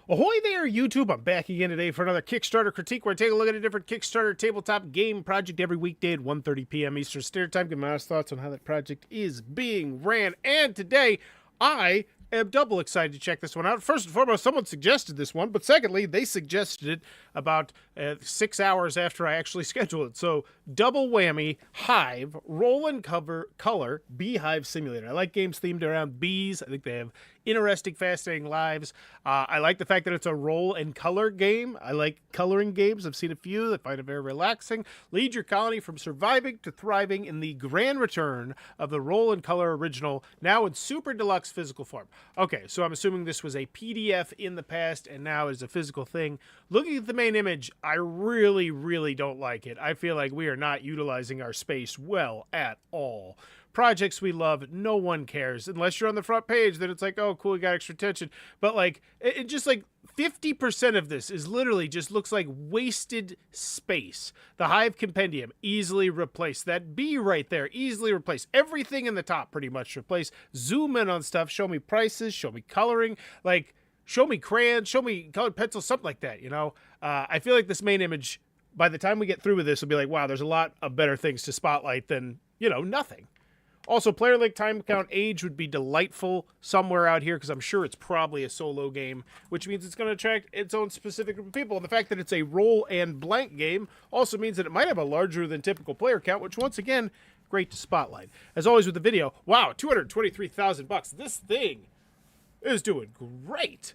Ahoy there, YouTube! I'm back again today for another Kickstarter Critique where I take a look at a different Kickstarter tabletop game project every weekday at 1:30 p.m. Eastern Standard Time. Give my honest thoughts on how that project is being ran. And today, I am double excited to check this one out. First and foremost, someone suggested this one, but secondly, they suggested it about 6 hours after I actually scheduled it. So, double whammy, HYVE, roll and color, beehive simulator. I like games themed around bees. I think they have interesting, fascinating lives. I like the fact that it's a roll and color game. I like coloring games. I've seen a few that find it very relaxing. Lead your colony from surviving to thriving in the grand return of the roll and color original, now in super deluxe physical form. Okay, so I'm assuming this was a PDF in the past and now is a physical thing. Looking at the main image, I really, really don't like it. I feel like we are not utilizing our space well at all. Projects we love, no one cares. Unless you're on the front page, then it's like, oh, cool, we got extra attention. But like, it just like 50% of this is literally just looks like wasted space. The HYVE compendium, easily replaced. That B right there, easily replaced. Everything in the top pretty much replaced. Zoom in on stuff, show me prices, show me coloring, like, show me crayons, show me colored pencils, something like that, you know? I feel like this main image, by the time we get through with this, will be like, wow, there's a lot of better things to spotlight than, you know, nothing. Also, player link, time count, age would be delightful somewhere out here because I'm sure it's probably a solo game, which means it's going to attract its own specific group of people. And the fact that it's a roll and blank game also means that it might have a larger than typical player count, which once again, great to spotlight. As always with the video, wow, 223,000 bucks. This thing is doing great.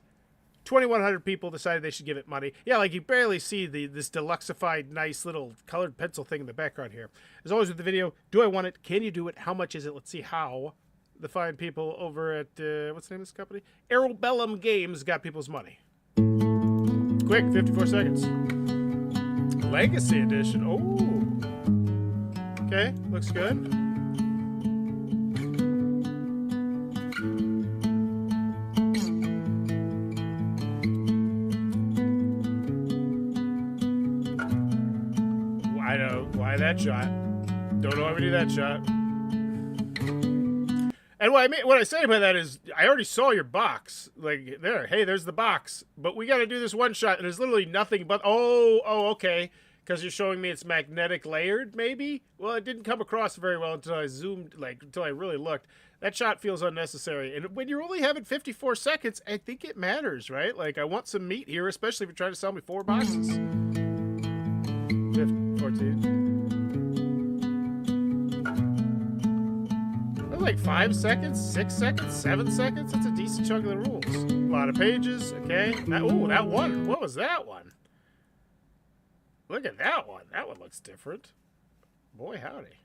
2,100 people decided they should give it money. Yeah, like you barely see this deluxified, nice little colored pencil thing in the background here. As always with the video, do I want it? Can you do it? How much is it? Let's see how the fine people over at, what's the name of this company? Arabellum Games got people's money. Quick, 54 seconds. Legacy Edition. Oh. Okay, looks good. I know why that shot. Don't know why we do that shot. And what I say by that is, I already saw your box. Like, there, hey, there's the box. But we got to do this one shot, and there's literally nothing but, okay. Because you're showing me it's magnetic layered, maybe? Well, it didn't come across very well until I zoomed, until I really looked. That shot feels unnecessary. And when you only have it 54 seconds, I think it matters, right? Like, I want some meat here, especially if you're trying to sell me 4 boxes. 14. That's like 5 seconds, 6 seconds, 7 seconds. That's a decent chunk of the rules. A lot of pages. Okay. That one. What was that one? Look at that one. That one looks different. Boy, howdy.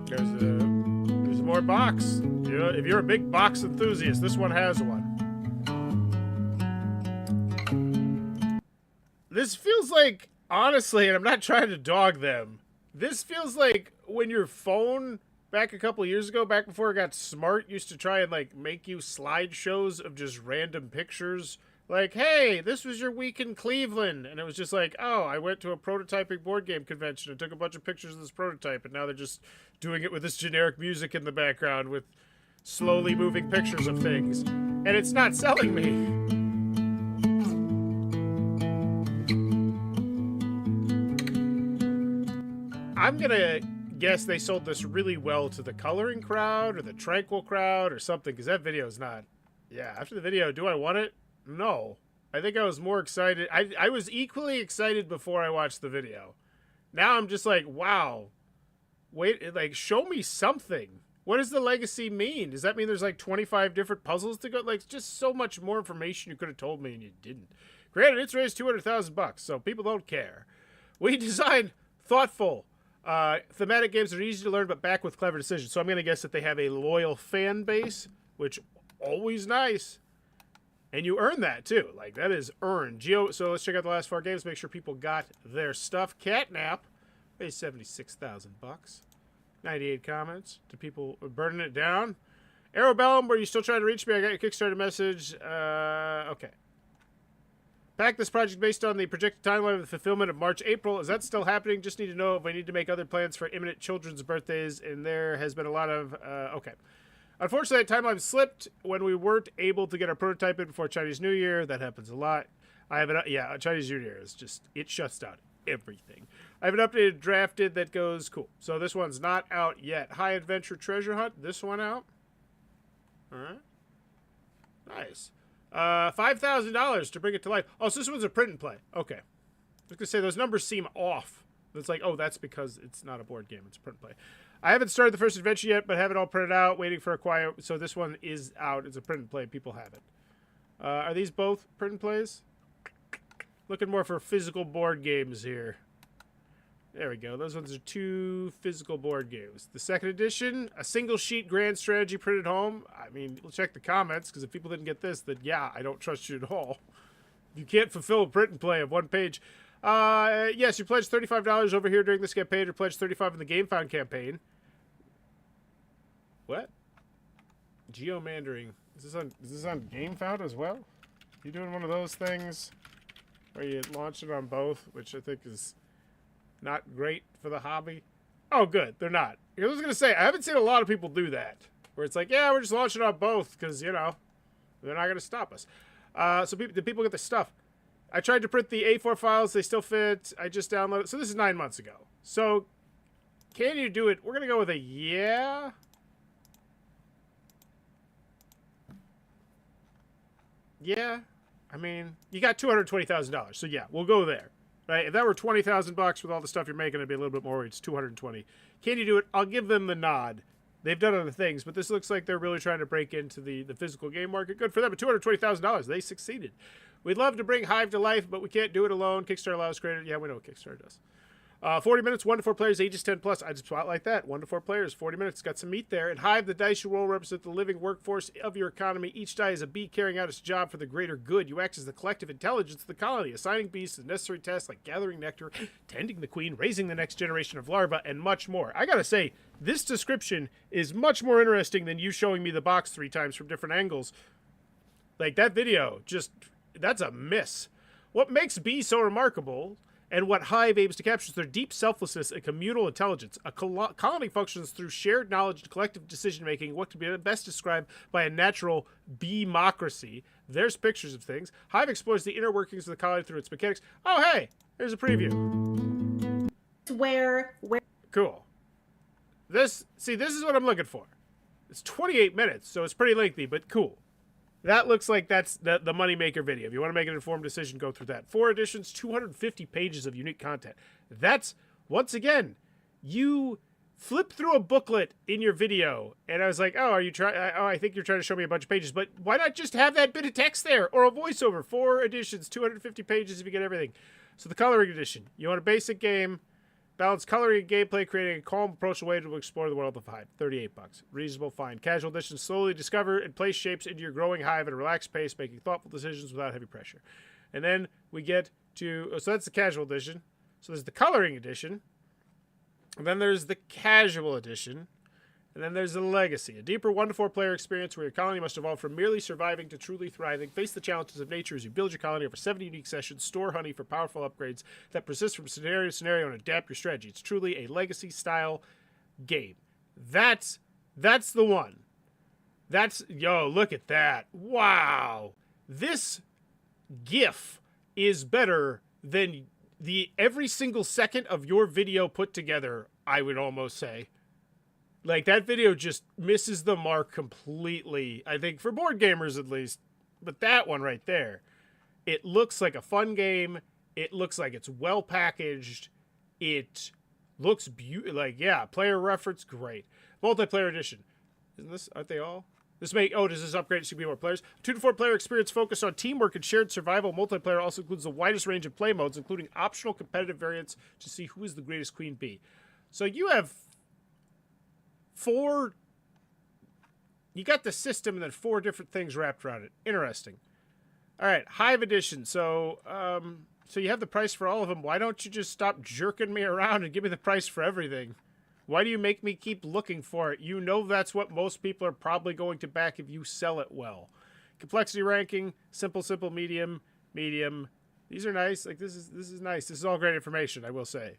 There's more box. You know, if you're a big box enthusiast, this one has one. This feels like, honestly, and I'm not trying to dog them, this feels like when your phone, back a couple years ago, back before it got smart, used to try and, like, make you slideshows of just random pictures. Like, hey, this was your week in Cleveland. And it was just like, oh, I went to a prototyping board game convention and took a bunch of pictures of this prototype, and now they're just doing it with this generic music in the background with slowly moving pictures of things. And it's not selling me. I'm gonna guess they sold this really well to the coloring crowd or the tranquil crowd or something, because that video is not. Yeah, after the video, do I want it? No. I think I was more excited. I was equally excited before I watched the video. Now I'm just like, wow. Wait, like, show me something. What does the legacy mean? Does that mean there's like 25 different puzzles to go? Like, just so much more information you could have told me and you didn't. Granted, it's raised 200,000 bucks, so people don't care. We designed thoughtful, thematic games that are easy to learn but back with clever decisions. So I'm going to guess that they have a loyal fan base, which always nice. And you earn that too. Like, that is earned. So let's check out the last 4 games. Make sure people got their stuff. Catnap pays 76,000 bucks. 98 comments to people burning it down. Arabellum, were you still trying to reach me? I got your Kickstarter message. Okay. Pack this project based on the projected timeline of the fulfillment of March, April. Is that still happening? Just need to know if I need to make other plans for imminent children's birthdays. And there has been a lot of, okay. Unfortunately, that timeline slipped when we weren't able to get our prototype in before Chinese New Year. That happens a lot. I have an yeah, Chinese New Year is just it shuts down everything. I have an updated drafted that goes cool. So this one's not out yet. High Adventure Treasure Hunt. This one out. All right. Nice. $5,000 to bring it to life. Oh, so this one's a print and play. Okay. I was gonna say those numbers seem off. It's like, oh, that's because it's not a board game. It's a print and play. I haven't started the first adventure yet, but have it all printed out, waiting for a quiet. So this one is out. It's a print and play. People have it. Are these both print and plays? Looking more for physical board games here. There we go. Those ones are 2 physical board games. The second edition, a single sheet grand strategy printed home. I mean, we'll check the comments, because if people didn't get this, then yeah, I don't trust you at all. You can't fulfill a print and play of 1 page. Yes, you pledged $35 over here during this campaign, or pledged $35 in the GameFound campaign. What? Geomandering. Is this on GameFound as well? You doing one of those things where you launch it on both, which I think is not great for the hobby? Oh, good. They're not. I was going to say, I haven't seen a lot of people do that, where it's like, yeah, we're just launching on both because, you know, they're not going to stop us. So did people get the stuff? I tried to print the A4 files. They still fit. I just downloaded. So this is 9 months ago. So can you do it? We're going to go with a yeah. Yeah. I mean, you got $220,000. So yeah, we'll go there. Right? If that were $20,000 with all the stuff you're making, it'd be a little bit more. It's $220. Can you do it? I'll give them the nod. They've done other things, but this looks like they're really trying to break into the physical game market. Good for them. At $220,000, they succeeded. We'd love to bring Hive to life, but we can't do it alone. Kickstarter allows creators. Yeah, we know what Kickstarter does. 40 minutes, 1 to 4 players, ages 10 plus. I just spotlight that. 1 to 4 players, 40 minutes. Got some meat there. At Hive, the dice you roll represent the living workforce of your economy. Each die is a bee carrying out its job for the greater good. You act as the collective intelligence of the colony, assigning bees to necessary tasks like gathering nectar, tending the queen, raising the next generation of larvae, and much more. I gotta say, this description is much more interesting than you showing me the box 3 times from different angles. Like, that video, just, that's a miss. What makes bees so remarkable, and what Hive aims to capture, is their deep selflessness and communal intelligence. A colony functions through shared knowledge and collective decision-making, what can be best described by a natural bee-mocracy. There's pictures of things. Hive explores the inner workings of the colony through its mechanics. Oh, hey! There's a preview. Where... Cool. This is what I'm looking for. It's 28 minutes, so it's pretty lengthy, but cool. That looks like that's the moneymaker video. If you want to make an informed decision, go through that. 4 editions, 250 pages of unique content. That's, once again, you flip through a booklet in your video, and I was like, oh, I think you're trying to show me a bunch of pages, but why not just have that bit of text there, or a voiceover? 4 editions, 250 pages if you get everything. So the coloring edition. You want a basic game, balance coloring and gameplay, creating a calm, approachable way to explore the world of Hive. $38. Reasonable find. Casual edition. Slowly discover and place shapes into your growing hive at a relaxed pace, making thoughtful decisions without heavy pressure. And then we get to... so that's the casual edition. So there's the coloring edition. And then there's the casual edition. And then there's the legacy. A deeper 1 to 4 player experience where your colony must evolve from merely surviving to truly thriving. Face the challenges of nature as you build your colony over 70 unique sessions. Store honey for powerful upgrades that persist from scenario to scenario and adapt your strategy. It's truly a legacy style game. That's the one. Yo, look at that. Wow. This GIF is better than every single second of your video put together, I would almost say. Like, that video just misses the mark completely, I think, for board gamers at least. But that one right there, it looks like a fun game. It looks like it's well packaged. It looks like, yeah, player reference, great. Multiplayer edition. Aren't they all? Does this upgrade so you can be more players? 2 to 4 player experience focused on teamwork and shared survival. Multiplayer also includes the widest range of play modes, including optional competitive variants to see who is the greatest queen bee. So you have 4, you got the system and then 4 different things wrapped around it. Interesting. All right, Hive edition. So you have the price for all of them. Why don't you just stop jerking me around and give me the price for everything? Why do you make me keep looking for it? You know that's what most people are probably going to back if you sell it well. Complexity ranking, simple, medium. These are nice. Like, this is nice. This is all great information, I will say.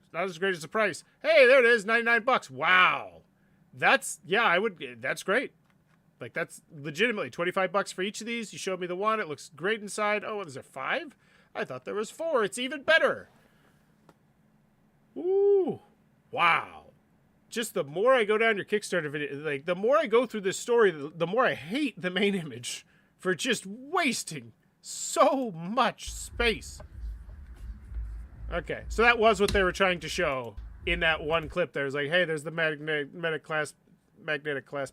It's not as great as the price. Hey, there it is, $99. Wow. That's great. Like, that's legitimately $25 for each of these. You showed me the one. It looks great inside. Oh, is there 5? I thought there was 4. It's even better. Ooh. Wow. Just the more I go down your Kickstarter video, like, the more I go through this story, the more I hate the main image for just wasting so much space. Okay, so that was what they were trying to show in that one clip. There was like, hey, there's the magnetic clasp at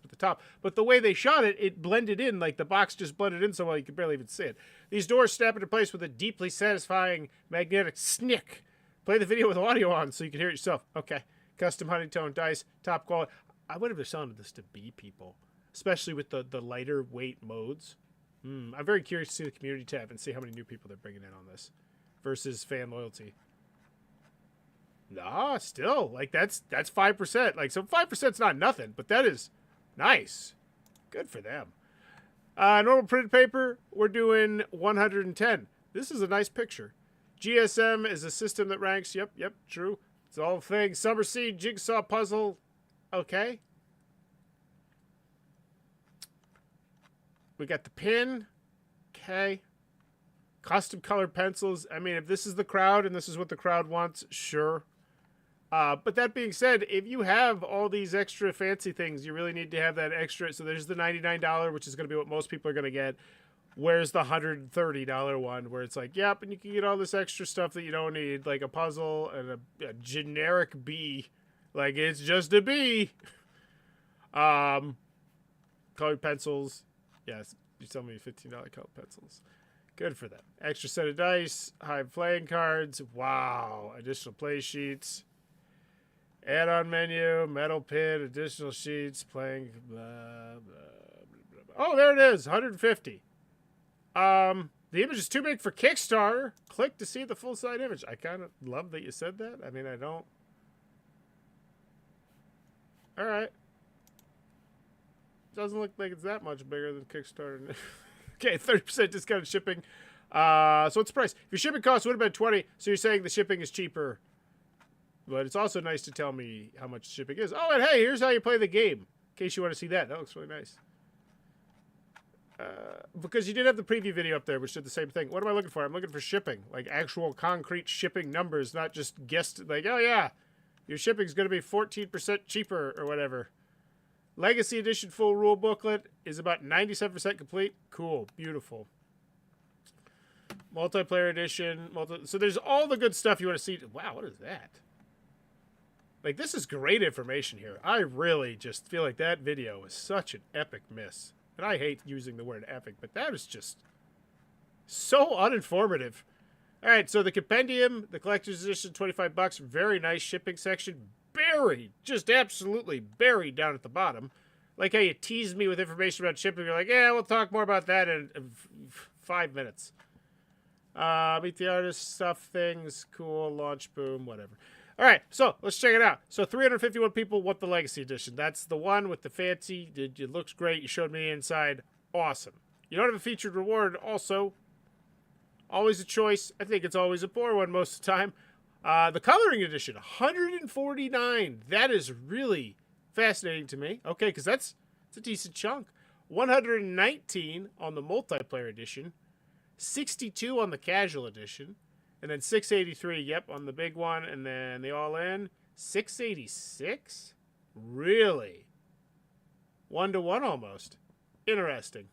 the top. But the way they shot it, it blended in, like the box just blended in so well you could barely even see it. These doors snap into place with a deeply satisfying magnetic snick. Play the video with audio on so you can hear it yourself. Okay. Custom honeytone dice, top quality. I wonder if they're selling this to bee people, especially with the lighter weight modes. I'm very curious to see the community tab and see how many new people they're bringing in on this versus fan loyalty. Nah, still, like, that's 5%. Like, so 5%'s not nothing, but that is nice. Good for them. Normal printed paper, we're doing 110. This is a nice picture. GSM is a system that ranks. Yep, true. It's all things. Summer Seed, Jigsaw Puzzle. Okay. We got the pin. Okay. Custom colored pencils. I mean, if this is the crowd and this is what the crowd wants, sure. But that being said, if you have all these extra fancy things, you really need to have that extra. So there's the $99, which is going to be what most people are going to get. Where's the $130 one where it's like, yep, and you can get all this extra stuff that you don't need, like a puzzle and a generic bee. Like, it's just a bee. Colored pencils. Yes, you tell me $15 colored pencils. Good for them. Extra set of dice, HYVE playing cards. Wow. Additional play sheets. Add-on menu, metal pin, additional sheets, playing, blah, blah, blah, blah. Oh, there it is, 150. The image is too big for Kickstarter. Click to see the full-size image. I kind of love that you said that. I mean, I don't. All right. Doesn't look like it's that much bigger than Kickstarter. Okay, 30% discounted shipping. So what's the price? If your shipping cost would have been $20, so you're saying the shipping is cheaper. But it's also nice to tell me how much shipping is. Oh, and hey, here's how you play the game. In case you want to see that. That looks really nice. Because you did have the preview video up there, which did the same thing. What am I looking for? I'm looking for shipping. Like, actual concrete shipping numbers, not just guessed. Like, oh, yeah, your shipping's going to be 14% cheaper or whatever. Legacy Edition full rule booklet is about 97% complete. Cool. Beautiful. Multiplayer Edition. So there's all the good stuff you want to see. Wow, what is that? Like, this is great information here. I really just feel like that video was such an epic miss. And I hate using the word epic, but that is just so uninformative. All right, so the compendium, the collector's edition, $25. Very nice shipping section. Buried, just absolutely buried down at the bottom. Like how you teased me with information about shipping. You're like, yeah, we'll talk more about that in 5 minutes. Meet the artist, stuff, things, cool, launch, boom, whatever. All right, so let's check it out. So 351 people want the Legacy Edition. That's the one with the fancy. It looks great. You showed me inside. Awesome. You don't have a featured reward. Also, always a choice. I think it's always a poor one most of the time. The Coloring Edition, 149. That is really fascinating to me. Okay, because that's a decent chunk. 119 on the Multiplayer Edition. 62 on the Casual Edition. And then 683, yep, on the big one. And then the all-in, 686? Really? 1-to-1 almost. Interesting.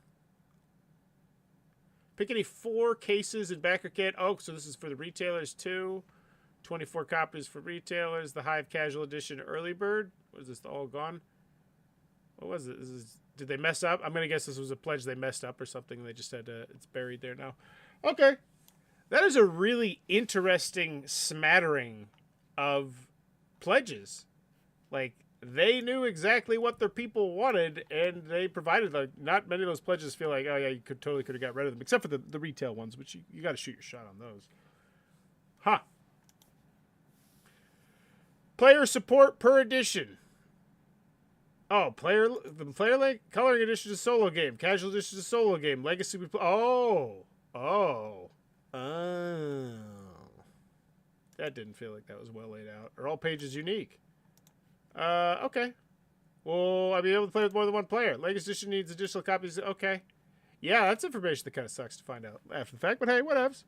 Pick any 4 cases in backer kit. Oh, so this is for the retailers too. 24 copies for retailers. The HYVE Casual Edition Early Bird. What is this, all gone? What was it? Did they mess up? I'm going to guess this was a pledge they messed up or something. And they just had to, it's buried there now. Okay. That is a really interesting smattering of pledges. Like, they knew exactly what their people wanted, and they provided, like, not many of those pledges feel like, oh, yeah, you could have got rid of them, except for the retail ones, which you got to shoot your shot on those. Huh. Player support per edition. Oh, the player link? Coloring Edition is a solo game. Casual Edition is a solo game. Legacy, oh. That didn't feel like that was well laid out. Are all pages unique? Okay. Well, I'll be able to play with more than one player. Legacy Edition needs additional copies. Okay. Yeah, that's information that kind of sucks to find out after the fact, but hey, whatevs.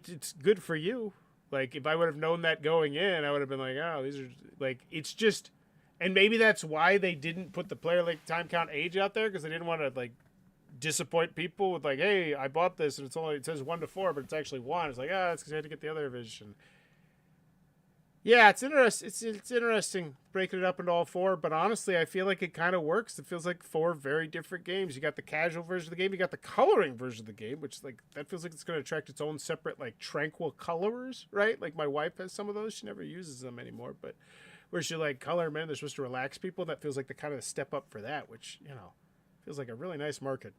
It's good for you. Like, if I would have known that going in, I would have been like, oh, these are, like, it's just, and maybe that's why they didn't put the player, like, time count age out there, because they didn't want to, like, disappoint people with, like, hey, I bought this, and it says 1 to 4, but it's actually 1. It's like, that's because I had to get the other edition. Yeah, it's interesting. It's interesting breaking it up into all 4, but honestly, I feel like it kind of works. It feels like 4 very different games. You got the casual version of the game, you got the coloring version of the game, which like that feels like it's going to attract its own separate like tranquil colorers, right? Like my wife has some of those. She never uses them anymore, but where she like color them in, they're supposed to relax people. That feels like the kind of step up for that, which feels like a really nice market.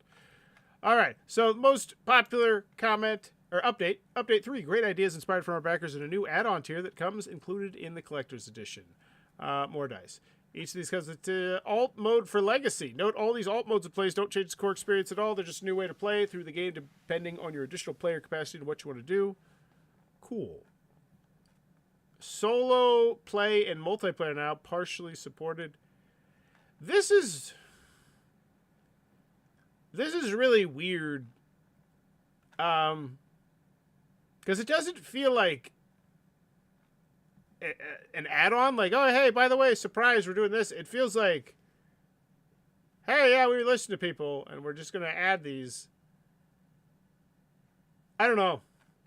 All right, so most popular comment. Or update 3. Great ideas inspired from our backers and a new add-on tier that comes included in the collector's edition. More dice. Each of these comes with alt mode for Legacy. Note all these alt modes of plays don't change the core experience at all. They're just a new way to play through the game depending on your additional player capacity and what you want to do. Cool. Solo play and multiplayer now partially supported. This is really weird. Because it doesn't feel like an add-on. Like, oh, hey, by the way, surprise, we're doing this. It feels like, hey, yeah, we listen to people, and we're just going to add these. I don't know.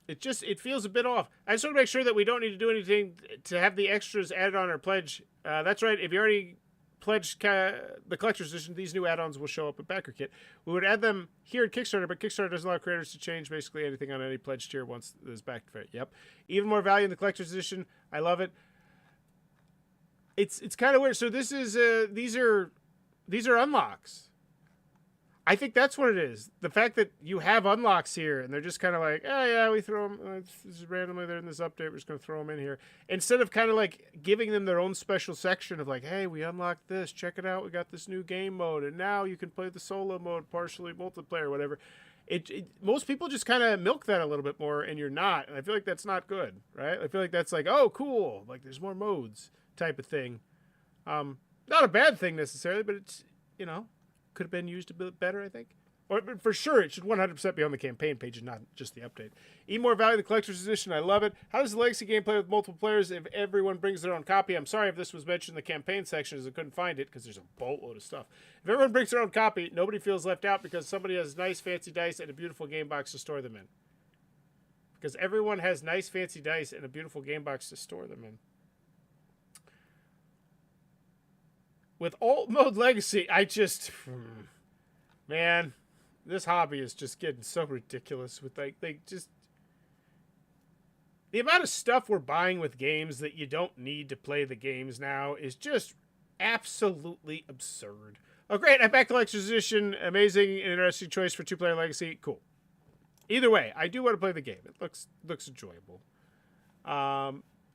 It feels a bit off. I just want to make sure that we don't need to do anything to have the extras added on our pledge. That's right. If you already pledged the collector's edition, these new add-ons will show up in Backer Kit. We would add them here in Kickstarter, but Kickstarter doesn't allow creators to change basically anything on any pledge tier once there's back to it. Yep. Even more value in the collector's edition. I love it. It's kind of weird. So this is these are unlocks. I think that's what it is. The fact that you have unlocks here, and they're just kind of like, oh, yeah, we throw them. This is randomly, they're in this update. We're just going to throw them in here. Instead of kind of like giving them their own special section of like, hey, we unlocked this. Check it out. We got this new game mode. And now you can play the solo mode, partially multiplayer, whatever. Most people just kind of milk that a little bit more, and you're not. And I feel like that's not good, right? I feel like that's like, oh, cool. Like there's more modes type of thing. Not a bad thing necessarily, but it's, could have been used a bit better, I think. Or for sure, it should 100% be on the campaign page and not just the update. Even more value in the collector's edition. I love it. How does the Legacy game play with multiple players if everyone brings their own copy? I'm sorry if this was mentioned in the campaign section as I couldn't find it because there's a boatload of stuff. If everyone brings their own copy, nobody feels left out because somebody has nice fancy dice and a beautiful game box to store them in. Because everyone has nice fancy dice and a beautiful game box to store them in. With alt mode Legacy, man, this hobby is just getting so ridiculous with the amount of stuff we're buying with games that you don't need to play the games now is just absolutely absurd. Oh, great. I backed the collector's edition. Amazing and interesting choice for 2-player Legacy. Cool. Either way, I do want to play the game. It looks enjoyable.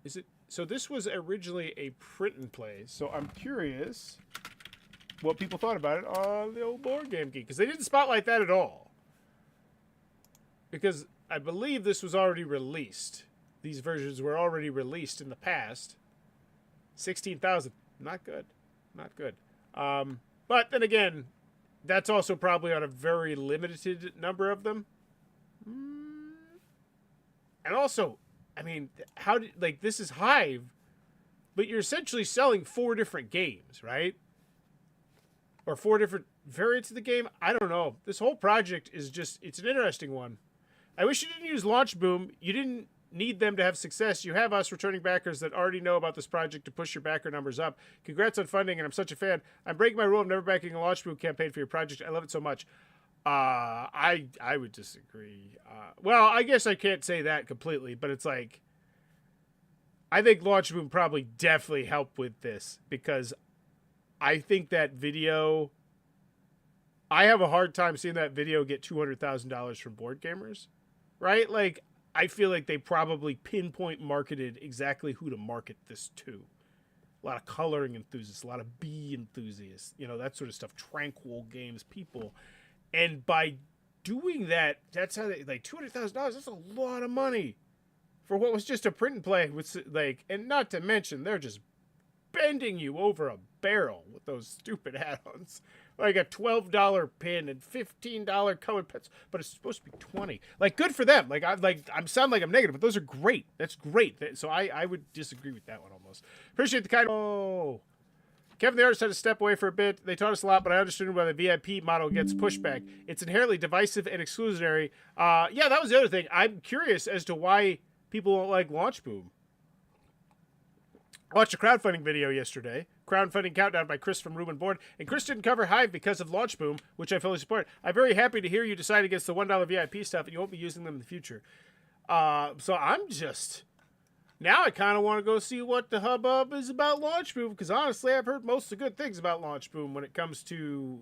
Is it? So this was originally a print and play. So I'm curious what people thought about it on the old Board Game Geek. Because they didn't spotlight that at all. Because I believe this was already released. These versions were already released in the past. 16,000. Not good. Not good. But then again, that's also probably on a very limited number of them. And also, I mean, this is HYVE, but you're essentially selling 4 different games, right? Or 4 different variants of the game. I don't know. This whole project is it's an interesting one. I wish you didn't use Launch Boom. You didn't need them to have success. You have us returning backers that already know about this project to push your backer numbers up. Congrats on funding, and I'm such a fan. I'm breaking my rule of never backing a Launch Boom campaign for your project. I love it so much. I would disagree. Well, I guess I can't say that completely, but it's like, I think Launch Boom probably definitely helped with this because I think that video, I have a hard time seeing that video get $200,000 from board gamers, right? Like, I feel like they probably pinpoint marketed exactly who to market this to. A lot of coloring enthusiasts, a lot of bee enthusiasts, that sort of stuff, tranquil games people. And by doing that, that's how they, like, $200,000, that's a lot of money for what was just a print and play with, like, and not to mention, they're just bending you over a barrel with those stupid add-ons. Like a $12 pin and $15 colored pencil, but it's supposed to be $20. Like, good for them. I'm sound like I'm negative, but those are great. That's great. So I would disagree with that one almost. Appreciate the kind. Oh, Kevin the artist had to step away for a bit. They taught us a lot, but I understood why the VIP model gets pushback. It's inherently divisive and exclusionary. Yeah, that was the other thing. I'm curious as to why people don't like Launch Boom. I watched a crowdfunding video yesterday. Crowdfunding countdown by Chris from Room and Board. And Chris didn't cover HYVE because of Launch Boom, which I fully support. I'm very happy to hear you decide against the $1 VIP stuff and you won't be using them in the future. So I'm just... Now I kind of want to go see what the hubbub is about Launch Boom, because honestly, I've heard most of the good things about Launch Boom when it comes to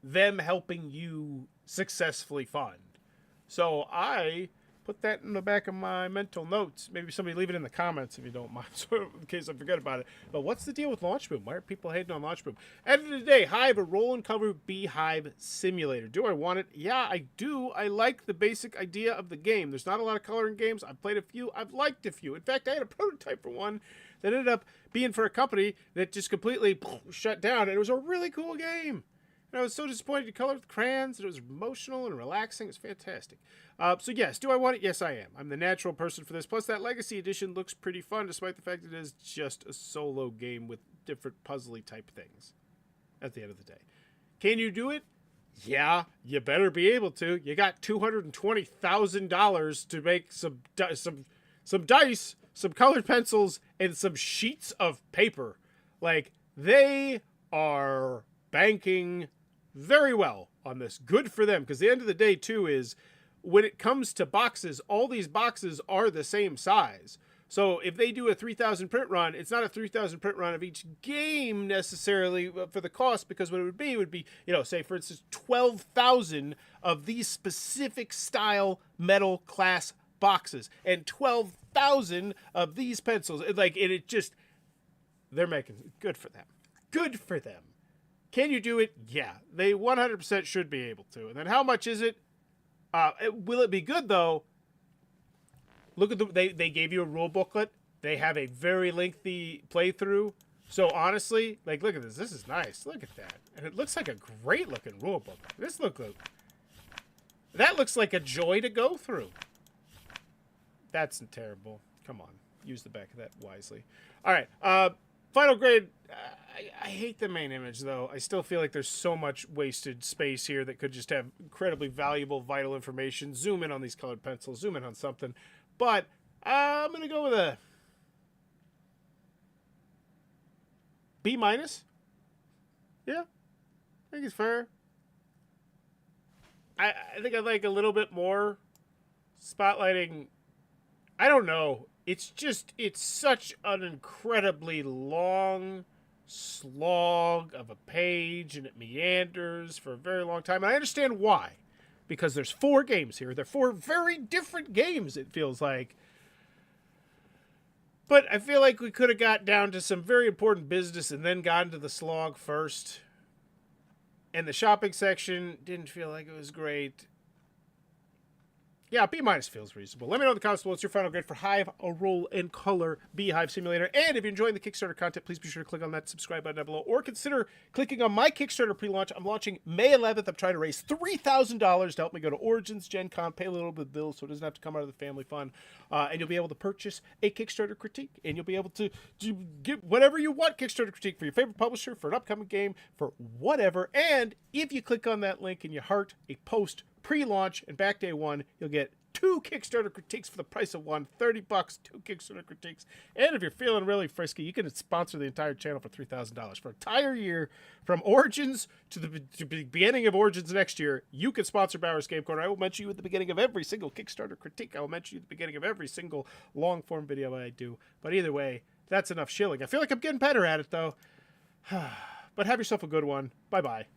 them helping you successfully fund. So I put that in the back of my mental notes. Maybe somebody leave it in the comments if you don't mind, so in case I forget about it. But what's the deal with Launch Boom? Why are people hating on Launch Boom? End of the day, HYVE, a roll and cover beehive simulator. Do I want it? Yeah, I do. I like the basic idea of the game. There's not a lot of coloring games. I've played a few. I've liked a few. In fact, I had a prototype for one that ended up being for a company that just completely shut down, and it was a really cool game. And I was so disappointed to color with crayons. It was emotional and relaxing. It was fantastic. So yes, do I want it? Yes, I am. I'm the natural person for this. Plus, that Legacy Edition looks pretty fun, despite the fact that it is just a solo game with different puzzly type things at the end of the day. Can you do it? Yeah, you better be able to. You got $220,000 to make some dice, some colored pencils, and some sheets of paper. Like, they are banking very well on this. Good for them, because the end of the day, too, is when it comes to boxes, all these boxes are the same size. So if they do a 3,000 print run, it's not a 3,000 print run of each game necessarily for the cost, because what it would be, you know, say for instance, 12,000 of these specific style metal class boxes and 12,000 of these pencils. They're making good for them. Good for them. Can you do it? Yeah, they 100% should be able to. And then how much is it? Will it be good though? Look at they gave you a rule booklet. They have a very lengthy playthrough. So honestly, like, look at this. This is nice. Look at that, and it looks like a great looking rule book. That looks like a joy to go through. That's terrible. Come on, use the back of that wisely. All right, final grade. I hate the main image, though. I still feel like there's so much wasted space here that could just have incredibly valuable, vital information. Zoom in on these colored pencils. Zoom in on something. But I'm going to go with a B-. Yeah, I think it's fair. I think I'd like a little bit more spotlighting. I don't know. It's such an incredibly long slog of a page, and it meanders for a very long time. And I understand why, because there's 4 games here. They're 4 very different games, it feels like. But I feel like we could have got down to some very important business and then gotten to the slog first. And the shopping section didn't feel like it was great. Yeah, B- feels reasonable. Let me know in the comments below what's your final grade for HYVE, a roll and color beehive simulator. And if you're enjoying the Kickstarter content, please be sure to click on that subscribe button down below, or consider clicking on my Kickstarter pre-launch. I'm launching May 11th. I'm trying to raise $3,000 to help me go to Origins, Gen Con, pay a little bit of bills so it doesn't have to come out of the family fund. And you'll be able to purchase a Kickstarter critique, and you'll be able to get whatever you want Kickstarter critique for your favorite publisher, for an upcoming game, for whatever. And if you click on that link and you heart a post pre-launch and back day 1, you'll get 2 Kickstarter critiques for the price of one. $30, 2 Kickstarter critiques. And if you're feeling really frisky, you can sponsor the entire channel for $3,000 for an entire year, from Origins to the beginning of Origins next year. You can sponsor Bauer's Game Corner. I will mention you at the beginning of every single Kickstarter critique. I will mention you at the beginning of every single long form video I do. But either way, that's enough shilling. I feel like I'm getting better at it though. But have yourself a good one. Bye bye.